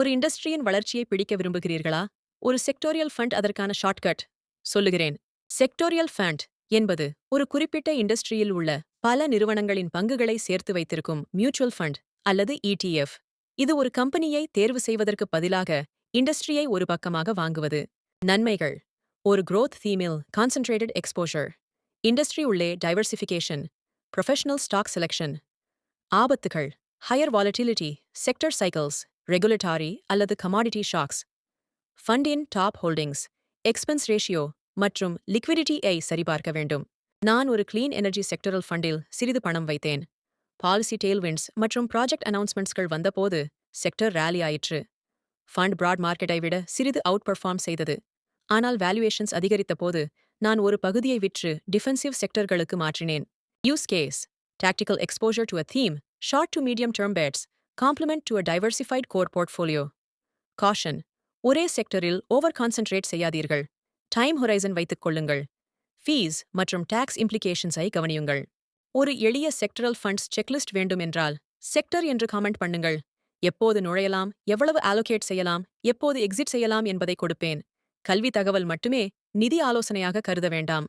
ஒரு இண்டஸ்ட்ரியின் வளர்ச்சியை பிடிக்க விரும்புகிறீர்களா? ஒரு செக்டோரியல் ஃபண்ட் அதற்கான ஷார்ட்கட். சொல்லுகிறேன். செக்டோரியல் ஃபண்ட் என்பது ஒரு குறிப்பிட்ட இண்டஸ்ட்ரியில் உள்ள பல நிறுவனங்களின் பங்குகளை சேர்த்து வைத்திருக்கும் மியூச்சுவல் ஃபண்ட் அல்லது ETF. இது ஒரு கம்பெனியை தேர்வு செய்வதற்கு பதிலாக இண்டஸ்ட்ரியை ஒரு பக்கமாக வாங்குவது. நன்மைகள்: ஒரு growth தீமில் கான்சென்ட்ரேட்டட் எக்ஸ்போஷர், இண்டஸ்ட்ரி உள்ளே டைவர்சிஃபிகேஷன், ப்ரொஃபஷனல் ஸ்டாக் செலக்ஷன். ஆபத்துகள்: higher volatility, sector cycles, regulatory அல்லது கமாடிட்டி ஷாக்ஸ். ஃபண்டின் டாப் ஹோல்டிங்ஸ், எக்ஸ்பென்ஸ் ரேஷியோ மற்றும் லிக்விடிட்டி-ஐ சரிபார்க்க வேண்டும். நான் ஒரு கிளீன் எனர்ஜி செக்டரல் ஃபண்டில் சிறிது பணம் வைத்தேன். பாலிசி டெயில்விண்ட்ஸ் மற்றும் ப்ராஜெக்ட் அனௌன்ஸ்மெண்ட்ஸ்கள் வந்தபோது செக்டர் ரேலி ஆயிற்று. ஃபண்ட் பிராட் மார்க்கெட்டை விட சிறிது அவுட் பெர்ஃபார்ம் செய்தது. ஆனால் வேல்யூவேஷன்ஸ் அதிகரித்தபோது நான் ஒரு பகுதியை விற்று டிஃபென்சிவ் செக்டர்களுக்கு மாற்றினேன். Use case: tactical exposure to a theme, short to medium term bets, complement to a diversified core portfolio. Caution: ஒரே செக்டரில் ஓவர் கான்சென்ட்ரேட் செய்யாதீர்கள். டைம் ஹொரைசன் வைத்துக் கொள்ளுங்கள். ஃபீஸ் மற்றும் டாக்ஸ் இம்ப்ளிகேஷன்ஸை கவனியுங்கள். ஒரு எளிய செக்டரல் ஃபண்ட்ஸ் செக்லிஸ்ட் வேண்டும் என்றால் செக்டர் என்று காமெண்ட் பண்ணுங்கள். எப்போது நுழையலாம், எவ்வளவு அலோகேட் செய்யலாம், எப்போது எக்ஸிட் செய்யலாம் என்பதை கொடுப்பேன். கல்வி தகவல் மட்டுமே, நிதி ஆலோசனையாக கருத வேண்டாம்.